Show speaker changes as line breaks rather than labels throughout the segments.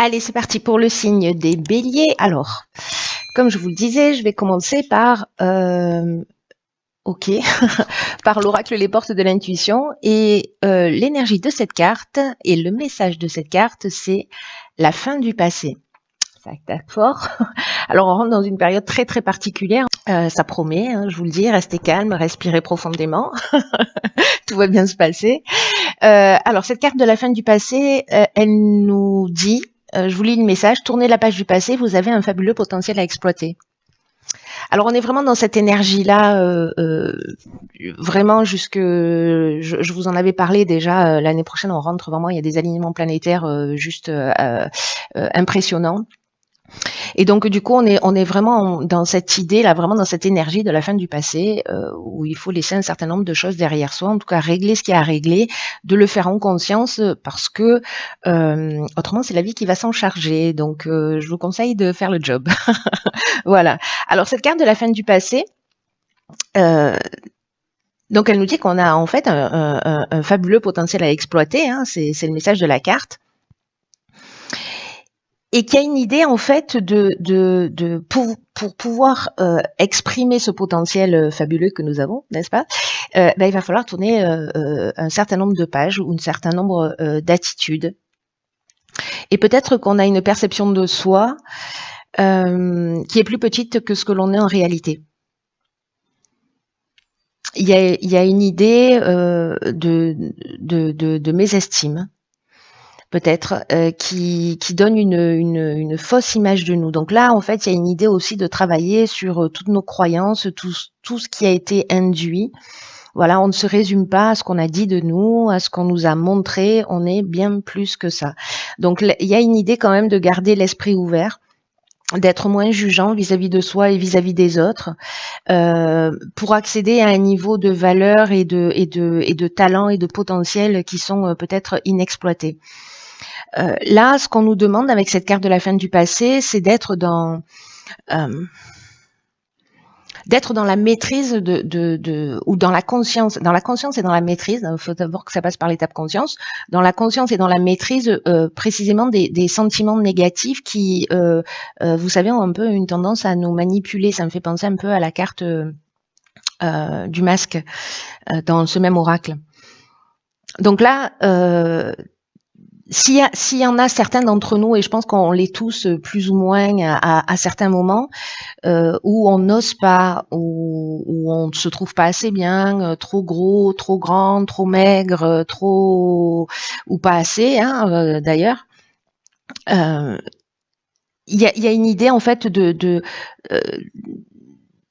Allez, c'est parti pour le signe des béliers. Alors, comme je vous le disais, je vais commencer par, ok, par l'oracle Les Portes de l'intuition. Et l'énergie de cette carte et le message de cette carte, c'est la fin du passé. Ça tape fort. Alors, on rentre dans une période très très particulière. Ça promet, hein, je vous le dis, restez calme, respirez profondément. Tout va bien se passer. Alors, cette carte de la fin du passé, elle nous dit, je vous lis le message, tournez la page du passé, vous avez un fabuleux potentiel à exploiter. Alors, on est vraiment dans cette énergie-là, vraiment jusque, je vous en avais parlé déjà, l'année prochaine, on rentre vraiment, il y a des alignements planétaires juste impressionnants. Et donc du coup, on est vraiment dans cette idée là, vraiment dans cette énergie de la fin du passé, où il faut laisser un certain nombre de choses derrière soi, en tout cas régler ce qu'il y a à régler, de le faire en conscience, parce que autrement c'est la vie qui va s'en charger. Donc je vous conseille de faire le job. Voilà. Alors cette carte de la fin du passé. Donc elle nous dit qu'on a en fait un fabuleux potentiel à exploiter, hein, c'est le message de la carte. Et qu'il y a une idée en fait pour pouvoir exprimer ce potentiel fabuleux que nous avons, n'est-ce pas, il va falloir tourner un certain nombre de pages ou un certain nombre d'attitudes. Et peut-être qu'on a une perception de soi qui est plus petite que ce que l'on est en réalité. Il y a une idée de mésestime, peut-être, qui donne une fausse image de nous. Donc là, en fait, il y a une idée aussi de travailler sur toutes nos croyances, tout ce qui a été induit. Voilà, on ne se résume pas à ce qu'on a dit de nous, à ce qu'on nous a montré, on est bien plus que ça. Donc il y a une idée quand même de garder l'esprit ouvert, d'être moins jugeant vis-à-vis de soi et vis-à-vis des autres, pour accéder à un niveau de valeur et de talent et de potentiel qui sont peut-être inexploités. Là, ce qu'on nous demande avec cette carte de la fin du passé, c'est d'être dans la maîtrise ou dans la conscience et dans la maîtrise. Il faut d'abord que ça passe par l'étape conscience. Dans la conscience et dans la maîtrise, précisément des sentiments négatifs qui, vous savez, ont un peu une tendance à nous manipuler. Ça me fait penser un peu à la carte du masque dans ce même oracle. Donc là, s'il y en a certains d'entre nous, et je pense qu'on l'est tous plus ou moins à certains moments, où on n'ose pas, où on ne se trouve pas assez bien, trop gros, trop grand, trop maigre, trop ou pas assez, hein, d'ailleurs. Il y a une idée en fait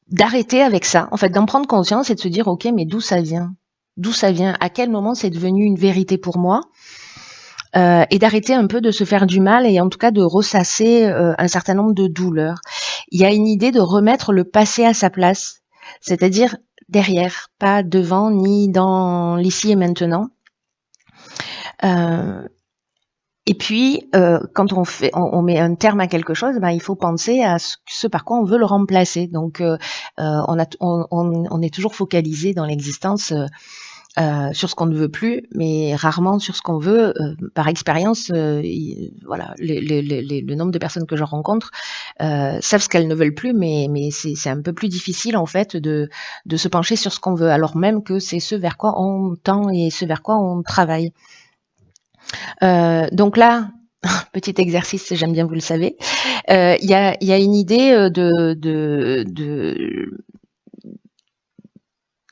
d'arrêter avec ça, en fait, d'en prendre conscience et de se dire ok, mais d'où ça vient, à quel moment c'est devenu une vérité pour moi. Et d'arrêter un peu de se faire du mal et en tout cas de ressasser un certain nombre de douleurs. Il y a une idée de remettre le passé à sa place, c'est-à-dire derrière, pas devant ni dans l'ici et maintenant. Et puis, quand on met un terme à quelque chose, il faut penser à ce par quoi on veut le remplacer. Donc, on est toujours focalisé dans l'existence sur ce qu'on ne veut plus, mais rarement sur ce qu'on veut. Par expérience, voilà, le nombre de personnes que je rencontre savent ce qu'elles ne veulent plus, mais c'est un peu plus difficile en fait de se pencher sur ce qu'on veut, alors même que c'est ce vers quoi on tend et ce vers quoi on travaille. Donc là, petit exercice, j'aime bien, vous le savez, il y a une idée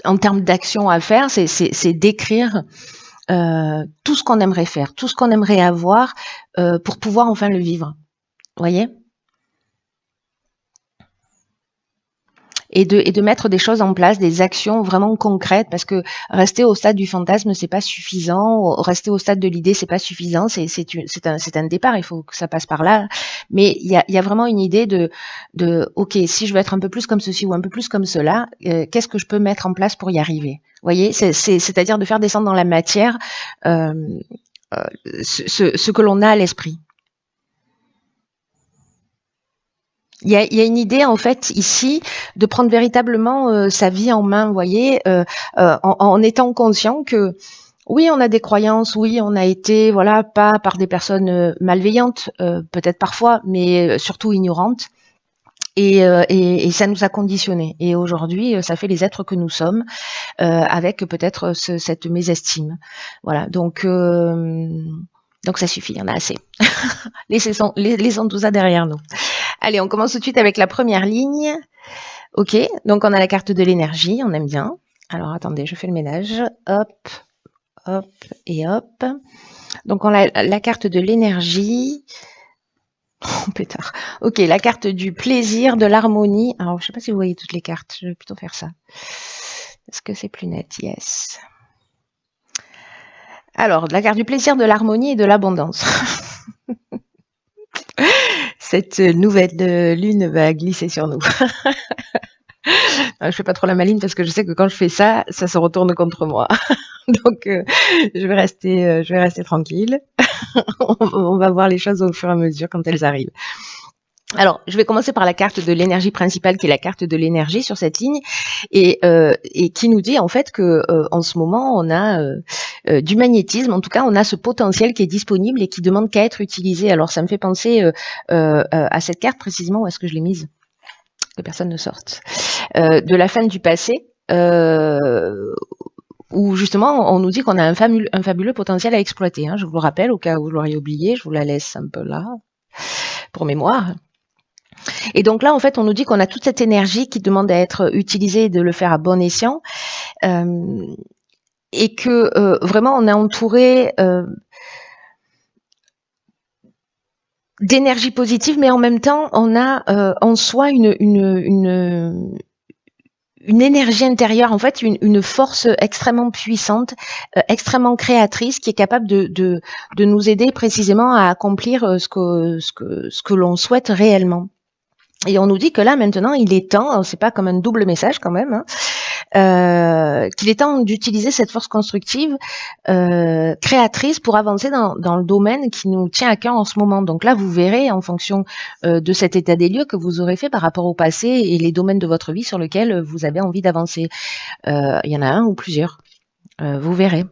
en termes d'action à faire, c'est d'écrire tout ce qu'on aimerait faire, tout ce qu'on aimerait avoir pour pouvoir enfin le vivre. Vous voyez ? Et de mettre des choses en place, des actions vraiment concrètes, parce que rester au stade du fantasme, c'est pas suffisant. Rester au stade de l'idée, c'est pas suffisant. C'est un départ. Il faut que ça passe par là. Mais il y a vraiment une idée de ok, si je veux être un peu plus comme ceci ou un peu plus comme cela, qu'est-ce que je peux mettre en place pour y arriver ? Vous voyez, c'est-à-dire de faire descendre dans la matière ce que l'on a à l'esprit. Il y a une idée en fait ici de prendre véritablement sa vie en main, vous voyez, en étant conscient que Oui, on a des croyances, oui, on a été, voilà, pas par des personnes malveillantes, peut-être parfois, mais surtout ignorantes. Et ça nous a conditionnés. Et aujourd'hui, ça fait les êtres que nous sommes, avec peut-être cette mésestime. Voilà, donc ça suffit, il y en a assez. Laissons tout ça derrière nous. Allez, on commence tout de suite avec la première ligne. Ok, donc on a la carte de l'énergie, on aime bien. Alors attendez, je fais le ménage. Hop, hop et hop. Donc on a la carte de l'énergie. Oh, pétard. Ok, la carte du plaisir, de l'harmonie. Alors je sais pas si vous voyez toutes les cartes, je vais plutôt faire ça. Est-ce que c'est plus net? Yes. Alors, la carte du plaisir, de l'harmonie et de l'abondance. Cette nouvelle lune va glisser sur nous. Je fais pas trop la maline parce que je sais que quand je fais ça, ça se retourne contre moi. Donc, je vais rester tranquille. On va voir les choses au fur et à mesure quand elles arrivent. Alors, je vais commencer par la carte de l'énergie principale, qui est la carte de l'énergie sur cette ligne, et qui nous dit en fait que en ce moment, on a du magnétisme. En tout cas, on a ce potentiel qui est disponible et qui demande qu'à être utilisé. Alors, ça me fait penser à cette carte précisément. Où est-ce que je l'ai mise? Que personne ne sorte. De la fin du passé. Où justement on nous dit qu'on a un fabuleux potentiel à exploiter. Hein. Je vous le rappelle, au cas où vous l'auriez oublié, je vous la laisse un peu là, pour mémoire. Et donc là, en fait, on nous dit qu'on a toute cette énergie qui demande à être utilisée et de le faire à bon escient. Et que vraiment, on est entouré d'énergie positive, mais en même temps, on a en soi une énergie intérieure, en fait, une force extrêmement puissante, extrêmement créatrice, qui est capable de nous aider précisément à accomplir ce que l'on souhaite réellement. Et on nous dit que là, maintenant, il est temps, c'est pas comme un double message quand même, hein, qu'il est temps d'utiliser cette force constructive, créatrice, pour avancer dans le domaine qui nous tient à cœur en ce moment. Donc là, vous verrez, en fonction de cet état des lieux que vous aurez fait par rapport au passé et les domaines de votre vie sur lesquels vous avez envie d'avancer. Il y en a un ou plusieurs. Vous verrez.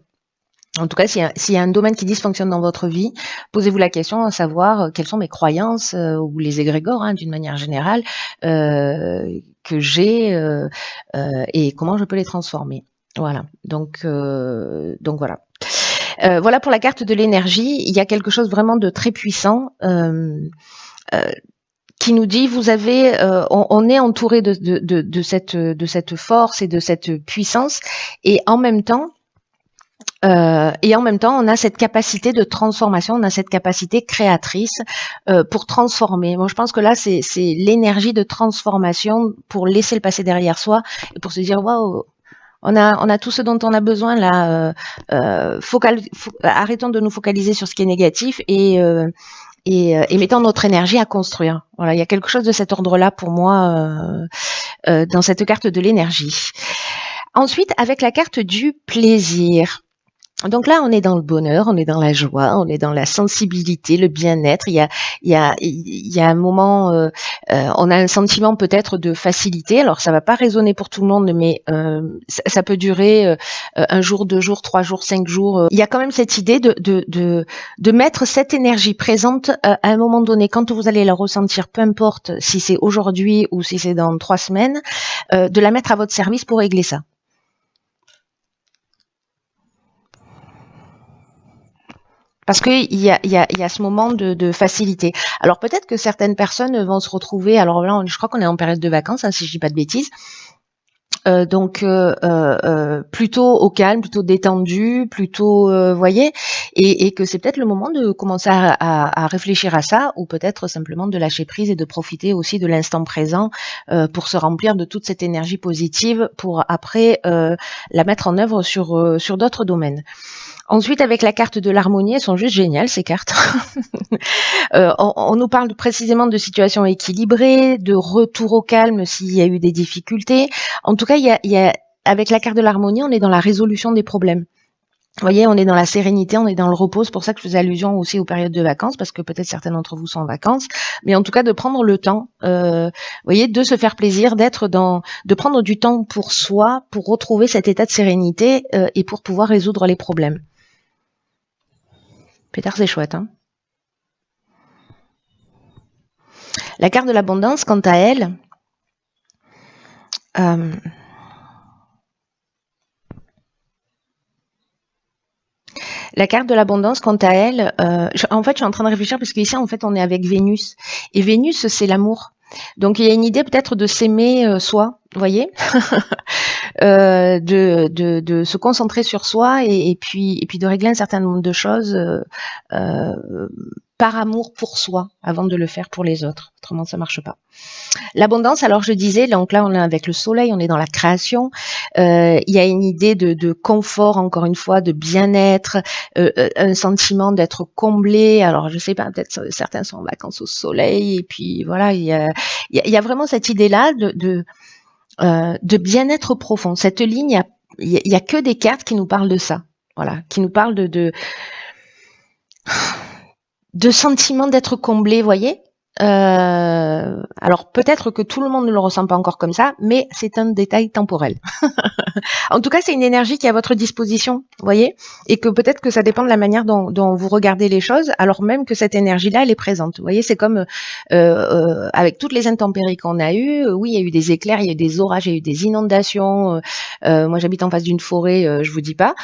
En tout cas, s'il y a un domaine qui dysfonctionne dans votre vie, posez-vous la question à savoir quelles sont mes croyances ou les égrégores, hein, d'une manière générale, que j'ai et comment je peux les transformer. Voilà. Donc voilà. Voilà pour la carte de l'énergie. Il y a quelque chose vraiment de très puissant qui nous dit vous avez, on est entouré de cette force et de cette puissance, et en même temps, on a cette capacité de transformation, on a cette capacité créatrice pour transformer. Moi, je pense que là, c'est l'énergie de transformation pour laisser le passé derrière soi et pour se dire waouh, on a tout ce dont on a besoin là. Arrêtons de nous focaliser sur ce qui est négatif et mettons notre énergie à construire. Voilà, il y a quelque chose de cet ordre-là pour moi dans cette carte de l'énergie. Ensuite, avec la carte du plaisir. Donc là, on est dans le bonheur, on est dans la joie, on est dans la sensibilité, le bien-être. Il y a un moment, on a un sentiment peut-être de facilité. Alors ça va pas résonner pour tout le monde, mais ça peut durer un jour, 2 jours, 3 jours, 5 jours. Il y a quand même cette idée de mettre cette énergie présente à un moment donné, quand vous allez la ressentir, peu importe si c'est aujourd'hui ou si c'est dans 3 semaines, de la mettre à votre service pour régler ça. Parce qu'il y a ce moment de facilité. Alors peut-être que certaines personnes vont se retrouver, alors là je crois qu'on est en période de vacances, hein, si je dis pas de bêtises, donc plutôt au calme, plutôt détendu, plutôt voyez, et que c'est peut-être le moment de commencer à réfléchir à ça, ou peut-être simplement de lâcher prise et de profiter aussi de l'instant présent pour se remplir de toute cette énergie positive pour après la mettre en œuvre sur d'autres domaines. Ensuite, avec la carte de l'harmonie, elles sont juste géniales, ces cartes. On nous parle précisément de situations équilibrées, de retour au calme s'il y a eu des difficultés. En tout cas, avec la carte de l'harmonie, on est dans la résolution des problèmes. Vous voyez, on est dans la sérénité, on est dans le repos. C'est pour ça que je faisais allusion aussi aux périodes de vacances, parce que peut-être certains d'entre vous sont en vacances. Mais en tout cas, de prendre le temps, vous voyez, de se faire plaisir, de prendre du temps pour soi, pour retrouver cet état de sérénité et pour pouvoir résoudre les problèmes. Pétard, c'est chouette, hein. La carte de l'abondance, quant à elle, la carte de l'abondance, quant à elle, en fait, je suis en train de réfléchir parce qu'ici, en fait, on est avec Vénus. Et Vénus, c'est l'amour. Donc, il y a une idée peut-être de s'aimer soi, vous voyez, de se concentrer sur soi et puis de régler un certain nombre de choses par amour pour soi avant de le faire pour les autres. Autrement, ça marche pas. L'abondance, alors je disais, donc là on est avec le soleil, on est dans la création. Il y a une idée de confort, encore une fois, de bien-être, un sentiment d'être comblé. Alors je sais pas, peut-être certains sont en vacances au soleil et puis voilà, il y a vraiment cette idée-là de bien-être profond. Cette ligne, il y a que des cartes qui nous parlent de ça. Voilà, qui nous parlent de sentiment d'être comblé, voyez. Alors peut-être que tout le monde ne le ressent pas encore comme ça, mais c'est un détail temporel. En tout cas, c'est une énergie qui est à votre disposition, voyez, et que peut-être que ça dépend de la manière dont vous regardez les choses, alors même que cette énergie-là, elle est présente. Vous voyez, c'est comme avec toutes les intempéries qu'on a eues. Oui, il y a eu des éclairs, il y a eu des orages, il y a eu des inondations. Moi, j'habite en face d'une forêt, je vous dis pas.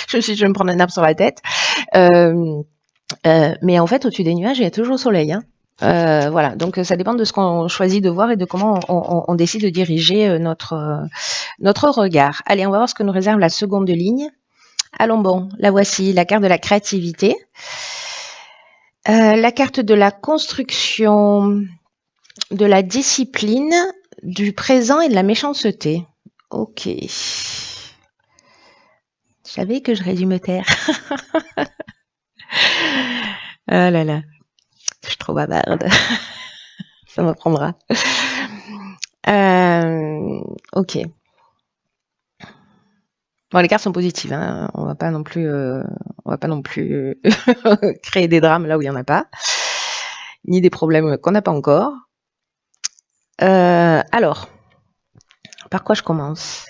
Je vais me prendre un arbre sur la tête. Mais en fait, au-dessus des nuages, il y a toujours le soleil, hein. Voilà, donc ça dépend de ce qu'on choisit de voir et de comment on décide de diriger notre regard. Allez, on va voir ce que nous réserve la seconde ligne. Allons bon, la voici, la carte de la créativité, la carte de la construction, de la discipline, du présent et de la méchanceté. Ok. Je savais que j'aurais dû me taire. Ah là là. Je suis trop bavarde. Ça m'apprendra. Ok. Bon, les cartes sont positives, hein. On va pas non plus créer des drames là où il y en a pas, ni des problèmes qu'on n'a pas encore. Alors, par quoi je commence?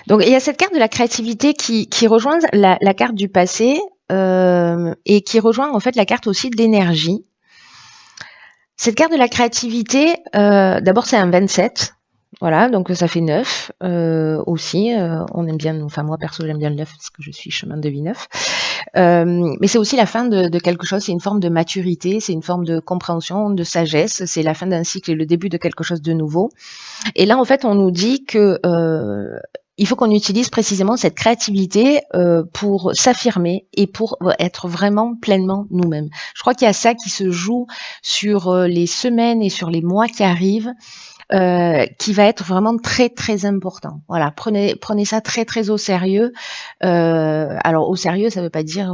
Donc, il y a cette carte de la créativité qui rejoint la carte du passé et qui rejoint en fait la carte aussi de l'énergie. Cette carte de la créativité, d'abord c'est un 27, voilà, donc ça fait 9 aussi. On aime bien, enfin moi perso j'aime bien le 9 parce que je suis chemin de vie 9. Mais c'est aussi la fin de quelque chose, c'est une forme de maturité, c'est une forme de compréhension, de sagesse, c'est la fin d'un cycle et le début de quelque chose de nouveau. Et là en fait on nous dit que il faut qu'on utilise précisément cette créativité pour s'affirmer et pour être vraiment pleinement nous-mêmes. Je crois qu'il y a ça qui se joue sur les semaines et sur les mois qui arrivent, qui va être vraiment très très important. Voilà, prenez ça très très au sérieux. Alors au sérieux, ça veut pas dire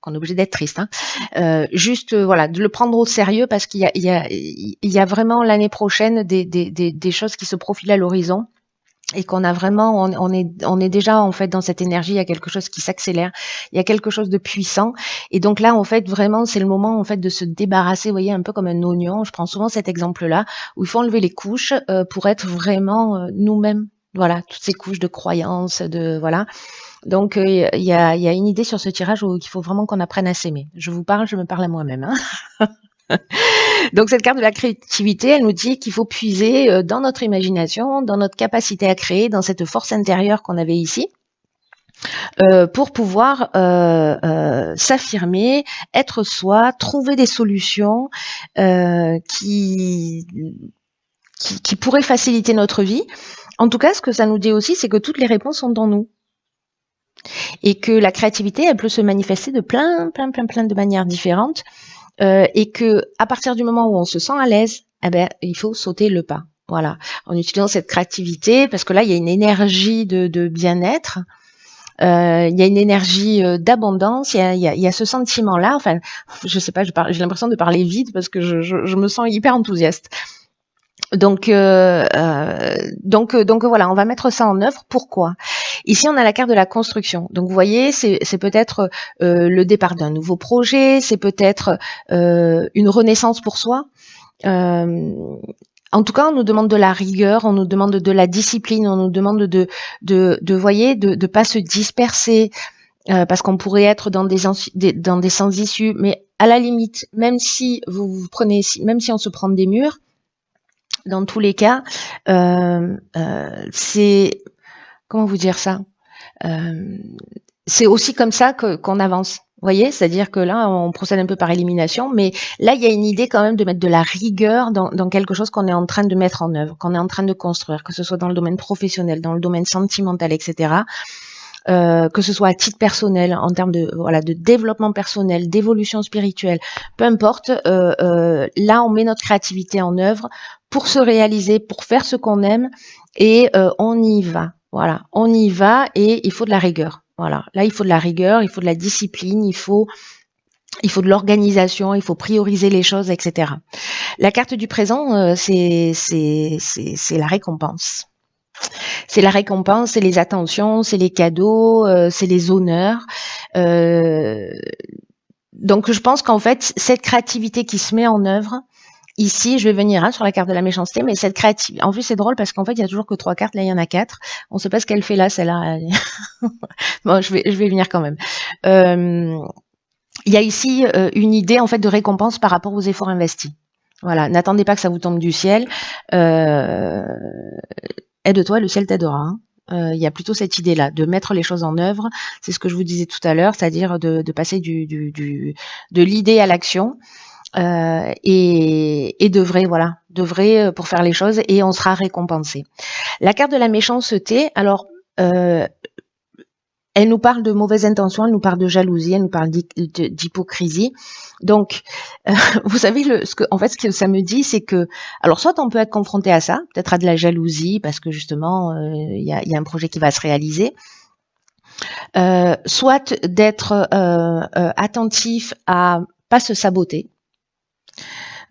qu'on est obligé d'être triste, hein. Juste voilà, de le prendre au sérieux parce qu'il y a vraiment l'année prochaine des choses qui se profilent à l'horizon. Et qu'on a vraiment, on est déjà en fait dans cette énergie, il y a quelque chose qui s'accélère, il y a quelque chose de puissant, et donc là en fait vraiment c'est le moment en fait de se débarrasser, vous voyez, un peu comme un oignon. Je prends souvent cet exemple-là où il faut enlever les couches pour être vraiment nous-mêmes. Voilà, toutes ces couches de croyances, de voilà. Donc il y a une idée sur ce tirage où il faut vraiment qu'on apprenne à s'aimer. Je vous parle, je me parle à moi-même, hein. Donc cette carte de la créativité, elle nous dit qu'il faut puiser dans notre imagination, dans notre capacité à créer, dans cette force intérieure qu'on avait ici, pour pouvoir s'affirmer, être soi, trouver des solutions qui pourraient faciliter notre vie. En tout cas, ce que ça nous dit aussi, c'est que toutes les réponses sont dans nous. Et que la créativité, elle peut se manifester de plein de manières différentes. Et que à partir du moment où on se sent à l'aise, eh ben, il faut sauter le pas. Voilà, en utilisant cette créativité, parce que là, il y a une énergie de bien-être, il y a une énergie d'abondance, il y a ce sentiment-là. Enfin, je sais pas, j'ai l'impression de parler vite parce que je me sens hyper enthousiaste. Donc voilà, on va mettre ça en œuvre. Pourquoi? Ici, on a la carte de la construction. Donc vous voyez, c'est peut-être le départ d'un nouveau projet, c'est peut-être une renaissance pour soi. En tout cas, on nous demande de la rigueur, on nous demande de la discipline, on nous demande de pas se disperser, parce qu'on pourrait être dans des sens issus. Mais à la limite, même si même si on se prend des murs, dans tous les cas, c'est, comment vous dire ça? C'est aussi comme ça qu'on avance. Vous voyez, c'est-à-dire que là, on procède un peu par élimination, mais là, il y a une idée quand même de mettre de la rigueur dans quelque chose qu'on est en train de mettre en œuvre, qu'on est en train de construire, que ce soit dans le domaine professionnel, dans le domaine sentimental, etc. Que ce soit à titre personnel, en termes de développement personnel, d'évolution spirituelle, peu importe. Là, on met notre créativité en œuvre pour se réaliser, pour faire ce qu'on aime, et on y va. Voilà, on y va, et il faut de la rigueur. Voilà, là, il faut de la rigueur, il faut de la discipline, il faut de l'organisation, il faut prioriser les choses, etc. La carte du présent, c'est la récompense. C'est la récompense, c'est les attentions, c'est les cadeaux, c'est les honneurs. Donc je pense qu'en fait, cette créativité qui se met en œuvre, ici, je vais venir sur la carte de la méchanceté, mais cette créativité, en plus c'est drôle parce qu'en fait, il y a toujours que 3 cartes, là il y en a 4. On ne sait pas ce qu'elle fait là, celle-là. Bon, je vais venir quand même. Il y a ici une idée en fait de récompense par rapport aux efforts investis. Voilà, n'attendez pas que ça vous tombe du ciel. Aide-toi, le ciel t'aidera. Hein. Il y a plutôt cette idée-là, de mettre les choses en œuvre. C'est ce que je vous disais tout à l'heure, c'est-à-dire de passer de l'idée à l'action, et d'œuvrer pour faire les choses, et on sera récompensé. La carte de la méchanceté, alors, elle nous parle de mauvaises intentions, elle nous parle de jalousie, elle nous parle d'hypocrisie. Donc, vous savez, ce que ça me dit, c'est que, alors soit on peut être confronté à ça, peut-être à de la jalousie, parce que justement, il y a un projet qui va se réaliser, soit d'être attentif à pas se saboter.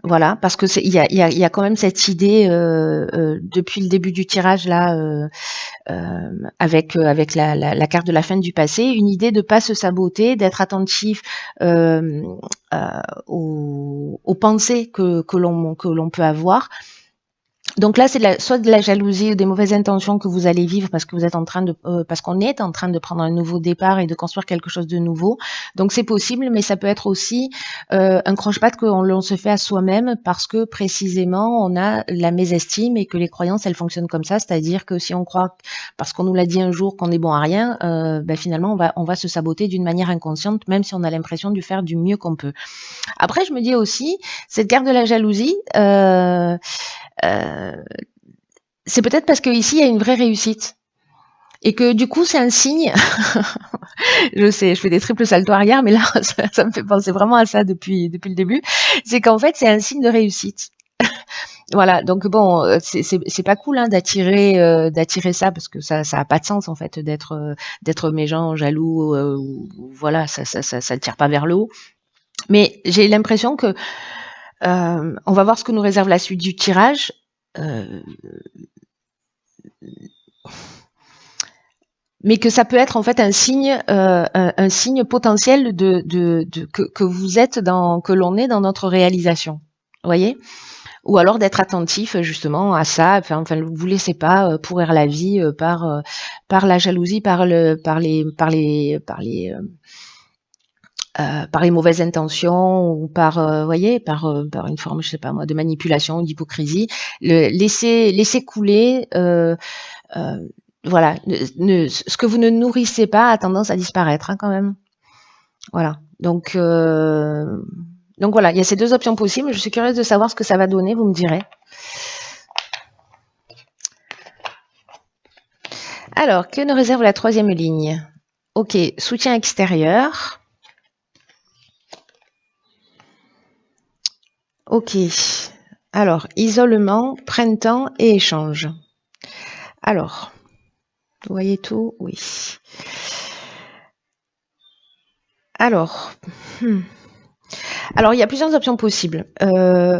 Voilà, parce que il y a quand même cette idée depuis le début du tirage là, avec la carte de la fin du passé, une idée de pas se saboter, d'être attentif aux pensées que l'on peut avoir. Donc là, c'est soit de la jalousie ou des mauvaises intentions que vous allez vivre parce que vous êtes parce qu'on est en train de prendre un nouveau départ et de construire quelque chose de nouveau. Donc c'est possible, mais ça peut être aussi un croche-patte qu'on se fait à soi-même parce que précisément on a la mésestime et que les croyances elles fonctionnent comme ça, c'est-à-dire que si on croit parce qu'on nous l'a dit un jour qu'on est bon à rien, finalement on va se saboter d'une manière inconsciente, même si on a l'impression de faire du mieux qu'on peut. Après, je me dis aussi cette carte de la jalousie. C'est peut-être parce qu'ici, il y a une vraie réussite. Et que du coup, c'est un signe. Je sais, je fais des triples saltos arrière, mais là, ça me fait penser vraiment à ça depuis le début. C'est qu'en fait, c'est un signe de réussite. Voilà, donc bon, c'est pas cool hein, d'attirer ça parce que ça a pas de sens en fait d'être méchant, jaloux, voilà, ça tire pas vers le haut. Mais j'ai l'impression que on va voir ce que nous réserve la suite du tirage. Mais que ça peut être en fait un signe potentiel que vous êtes que l'on est dans notre réalisation. Vous voyez? Ou alors d'être attentif justement à ça. Enfin, vous laissez pas pourrir la vie par la jalousie, par les mauvaises intentions ou par voyez, par une forme, je sais pas moi, de manipulation ou d'hypocrisie. Laissez couler. Voilà, ce que vous ne nourrissez pas a tendance à disparaître hein, quand même. Voilà. Donc voilà, il y a ces deux options possibles. Je suis curieuse de savoir ce que ça va donner, vous me direz. Alors, que nous réserve la troisième ligne? Ok, soutien extérieur. Ok. Alors, isolement, printemps et échange. Alors, vous voyez tout? Oui. Alors, Alors, il y a plusieurs options possibles.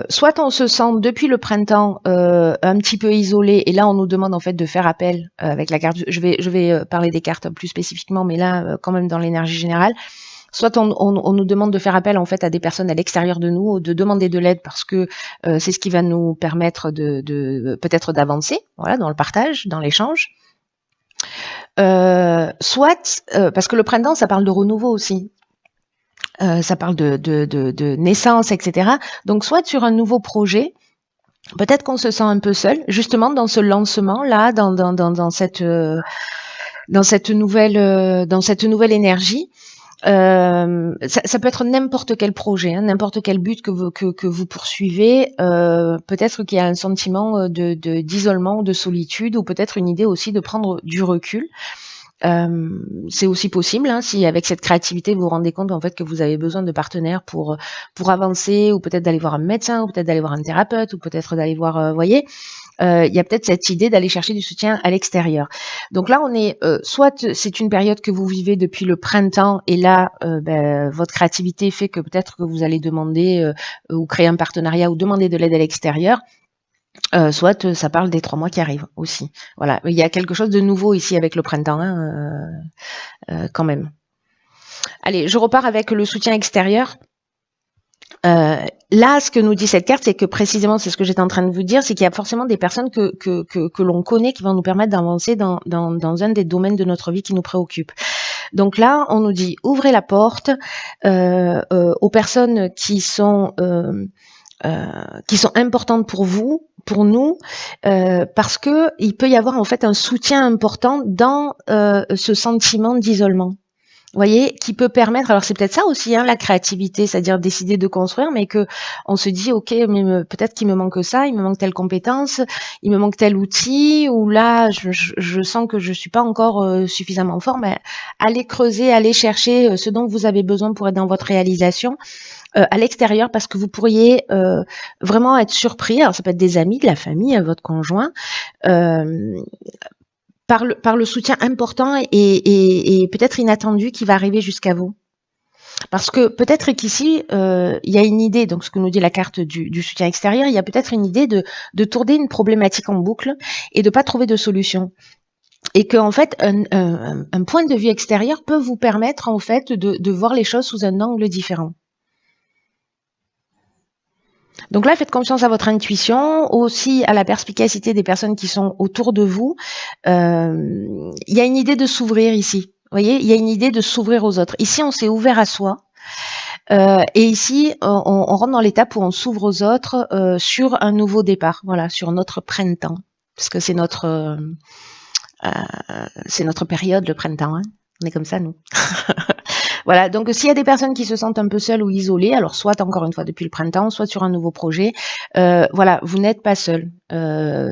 Soit on se sent depuis le printemps un petit peu isolé, et là on nous demande en fait de faire appel avec la carte. Je vais parler des cartes plus spécifiquement, mais là quand même dans l'énergie générale. Soit on nous demande de faire appel en fait à des personnes à l'extérieur de nous, de demander de l'aide parce que c'est ce qui va nous permettre de peut-être d'avancer, voilà, dans le partage, dans l'échange. Soit parce que le printemps, ça parle de renouveau aussi. Ça parle de naissance, etc. Donc, soit sur un nouveau projet, peut-être qu'on se sent un peu seul, justement dans ce lancement-là, dans cette nouvelle énergie. Ça peut être n'importe quel projet, hein, n'importe quel but que vous poursuivez. Peut-être qu'il y a un sentiment d'isolement ou de solitude, ou peut-être une idée aussi de prendre du recul. C'est aussi possible, hein, si avec cette créativité vous vous rendez compte en fait que vous avez besoin de partenaires pour avancer, ou peut-être d'aller voir un médecin, ou peut-être d'aller voir un thérapeute, ou peut-être d'aller voir, voyez, il y a peut-être cette idée d'aller chercher du soutien à l'extérieur. Donc là, on est soit c'est une période que vous vivez depuis le printemps, et là, votre créativité fait que peut-être que vous allez demander ou créer un partenariat ou demander de l'aide à l'extérieur. Soit ça parle des 3 mois qui arrivent aussi. Voilà, il y a quelque chose de nouveau ici avec le printemps, hein, quand même. Allez, je repars avec le soutien extérieur. Là, ce que nous dit cette carte, c'est que précisément, c'est ce que j'étais en train de vous dire, c'est qu'il y a forcément des personnes que l'on connaît qui vont nous permettre d'avancer dans un des domaines de notre vie qui nous préoccupe. Donc là, on nous dit, ouvrez la porte aux personnes qui sont importantes pour vous, pour nous, parce que il peut y avoir en fait un soutien important dans ce sentiment d'isolement. Vous voyez, qui peut permettre, alors c'est peut-être ça aussi, hein, la créativité, c'est-à-dire décider de construire, mais que on se dit, ok, mais peut-être qu'il me manque ça, il me manque telle compétence, il me manque tel outil, ou là, je sens que je suis pas encore suffisamment fort, mais allez creuser, allez chercher ce dont vous avez besoin pour être dans votre réalisation à l'extérieur, parce que vous pourriez vraiment être surpris. Alors ça peut être des amis, de la famille, votre conjoint. Par le soutien important et peut-être inattendu qui va arriver jusqu'à vous. Parce que peut-être qu'ici, il y a une idée, donc ce que nous dit la carte du soutien extérieur, il y a peut-être une idée de tourner une problématique en boucle et de pas trouver de solution. Et que en fait, un point de vue extérieur peut vous permettre en fait de voir les choses sous un angle différent. Donc là, faites confiance à votre intuition, aussi à la perspicacité des personnes qui sont autour de vous. Il y a une idée de s'ouvrir ici. Vous voyez, il y a une idée de s'ouvrir aux autres. Ici, on s'est ouvert à soi. Et ici, on rentre dans l'étape où on s'ouvre aux autres sur un nouveau départ. Voilà, sur notre printemps. Parce que c'est notre période, le printemps. Hein. On est comme ça, nous. Voilà, donc s'il y a des personnes qui se sentent un peu seules ou isolées, alors soit encore une fois depuis le printemps, soit sur un nouveau projet, voilà, vous n'êtes pas seul.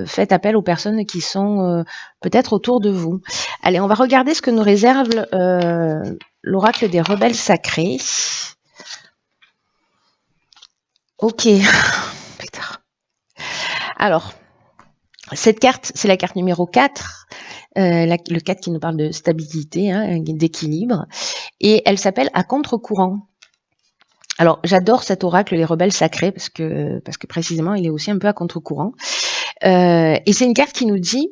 Faites appel aux personnes qui sont peut-être autour de vous. Allez, on va regarder ce que nous réserve l'oracle des rebelles sacrés. Ok. Alors, cette carte, c'est la carte numéro 4. Le 4 qui nous parle de stabilité, hein, d'équilibre, et elle s'appelle à contre-courant. Alors j'adore cet oracle, les rebelles sacrés, parce que précisément il est aussi un peu à contre-courant. Et c'est une carte qui nous dit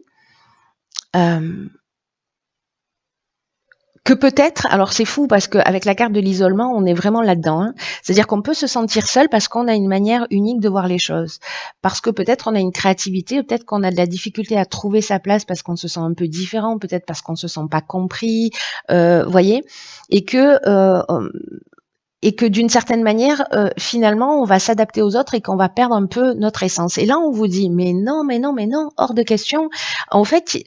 que peut-être, alors c'est fou parce qu'avec la carte de l'isolement, on est vraiment là-dedans. Hein. C'est-à-dire qu'on peut se sentir seul parce qu'on a une manière unique de voir les choses. Parce que peut-être on a une créativité, peut-être qu'on a de la difficulté à trouver sa place parce qu'on se sent un peu différent, peut-être parce qu'on se sent pas compris, voyez, et que d'une certaine manière, finalement, on va s'adapter aux autres et qu'on va perdre un peu notre essence. Et là, on vous dit, mais non, hors de question. En fait,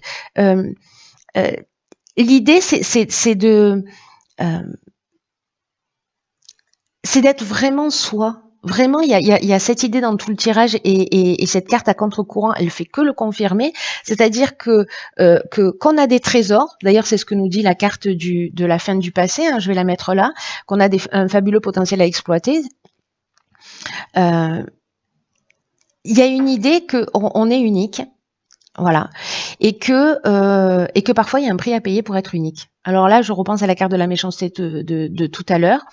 l'idée, c'est d'être vraiment soi. Vraiment, il y a cette idée dans tout le tirage et cette carte à contre-courant, elle fait que le confirmer. C'est-à-dire que qu'on a des trésors. D'ailleurs, c'est ce que nous dit la carte de la fin du passé. Hein, je vais la mettre là. Qu'on a un fabuleux potentiel à exploiter. Il y a une idée qu'on est unique. Voilà. Et que parfois il y a un prix à payer pour être unique. Alors là, je repense à la carte de la méchanceté de tout à l'heure.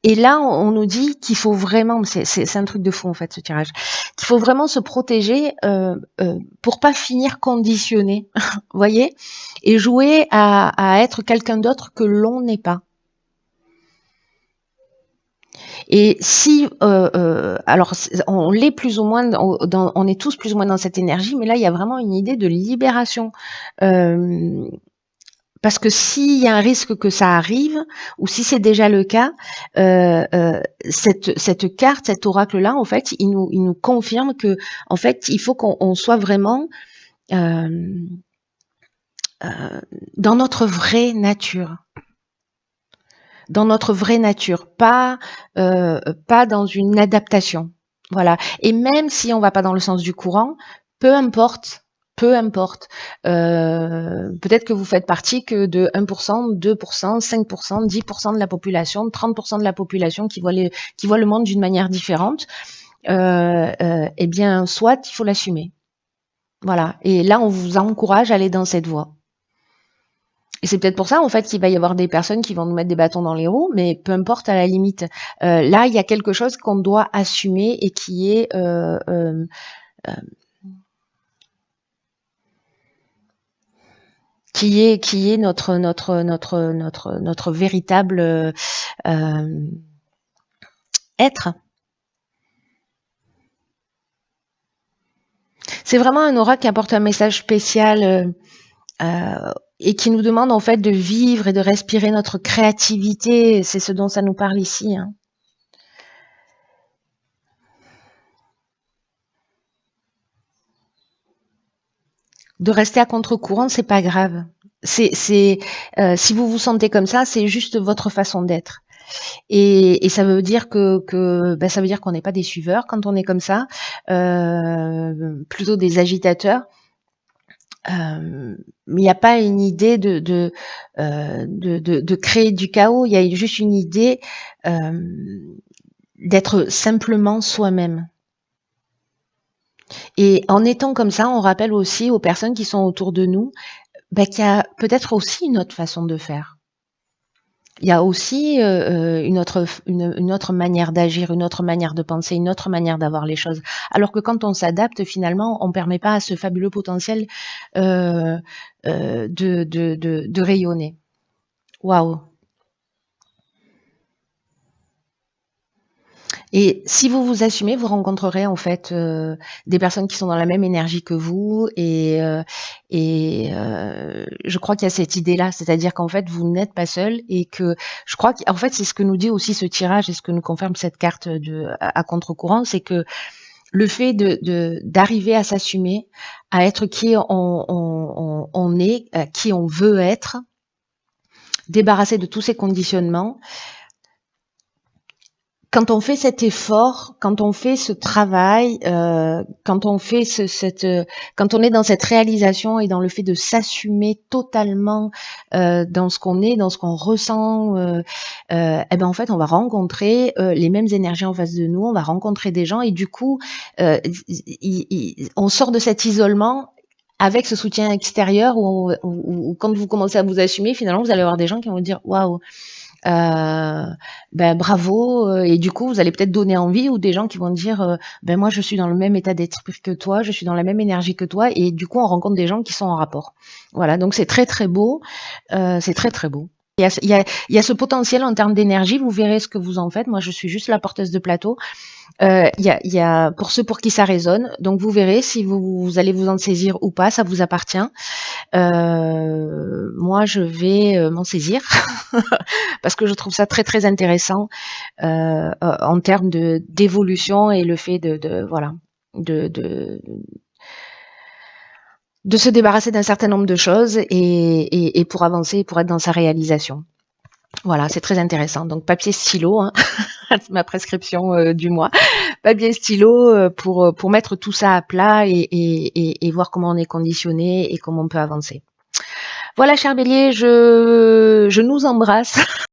Et là, on nous dit qu'il faut vraiment, c'est un truc de fou en fait, ce tirage, qu'il faut vraiment se protéger pour pas finir conditionné, vous voyez, et jouer à être quelqu'un d'autre que l'on n'est pas. Et si, alors on l'est plus ou moins, on est tous plus ou moins dans cette énergie, mais là il y a vraiment une idée de libération. Parce que s'il y a un risque que ça arrive, ou si c'est déjà le cas, cette carte, cet oracle-là, en fait, il nous confirme que, en fait, il faut qu'on soit vraiment dans notre vraie nature. Dans notre vraie nature, pas dans une adaptation. Voilà. Et même si on va pas dans le sens du courant, peu importe. Peut-être que vous faites partie que de 1%, 2%, 5%, 10% de la population, 30% de la population qui voit le monde d'une manière différente. Eh bien, soit il faut l'assumer. Voilà. Et là, on vous encourage à aller dans cette voie. Et c'est peut-être pour ça, en fait, qu'il va y avoir des personnes qui vont nous mettre des bâtons dans les roues, mais peu importe à la limite. Là, il y a quelque chose qu'on doit assumer et qui est notre véritable être. C'est vraiment un aura qui apporte un message spécial et qui nous demande en fait de vivre et de respirer notre créativité. C'est ce dont ça nous parle ici. Hein. De rester à contre-courant, c'est pas grave. Si vous vous sentez comme ça, c'est juste votre façon d'être. Et ça veut dire ça veut dire qu'on n'est pas des suiveurs quand on est comme ça, plutôt des agitateurs. Il n'y a pas une idée de créer du chaos. Il y a juste une idée d'être simplement soi-même. Et en étant comme ça, on rappelle aussi aux personnes qui sont autour de nous qu'il y a peut-être aussi une autre façon de faire. Il y a aussi une autre manière d'agir, une autre manière de penser, une autre manière d'avoir les choses. Alors que quand on s'adapte, finalement, on ne permet pas à ce fabuleux potentiel de rayonner. Waouh! Et si vous vous assumez, vous rencontrerez en fait des personnes qui sont dans la même énergie que vous et je crois qu'il y a cette idée-là, c'est-à-dire qu'en fait vous n'êtes pas seul et que je crois qu'en fait c'est ce que nous dit aussi ce tirage et ce que nous confirme cette carte à contre-courant, c'est que le fait d'arriver à s'assumer, à être qui on est, qui on veut être, débarrasser de tous ces conditionnements. Quand on fait cet effort, quand on fait ce travail, quand on fait quand on est dans cette réalisation et dans le fait de s'assumer totalement dans ce qu'on est, dans ce qu'on ressent, en fait, on va rencontrer les mêmes énergies en face de nous, on va rencontrer des gens et du coup, on sort de cet isolement avec ce soutien extérieur où quand vous commencez à vous assumer, finalement, vous allez avoir des gens qui vont vous dire waouh. Bravo et du coup vous allez peut-être donner envie ou des gens qui vont dire moi je suis dans le même état d'esprit que toi, je suis dans la même énergie que toi et du coup on rencontre des gens qui sont en rapport. Voilà, donc c'est très très beau, c'est très très beau. Il y a ce potentiel en termes d'énergie, vous verrez ce que vous en faites. Moi je suis juste la porteuse de plateau. Il y a pour ceux pour qui ça résonne, donc vous verrez si vous allez vous en saisir ou pas, ça vous appartient. Moi je vais m'en saisir parce que je trouve ça très très intéressant en termes d'évolution et le fait de se débarrasser d'un certain nombre de choses et pour avancer, pour être dans sa réalisation. Voilà, c'est très intéressant. Donc papier stylo, hein, c'est ma prescription du mois. Papier stylo pour mettre tout ça à plat et voir comment on est conditionné et comment on peut avancer. Voilà, cher Bélier, je nous embrasse.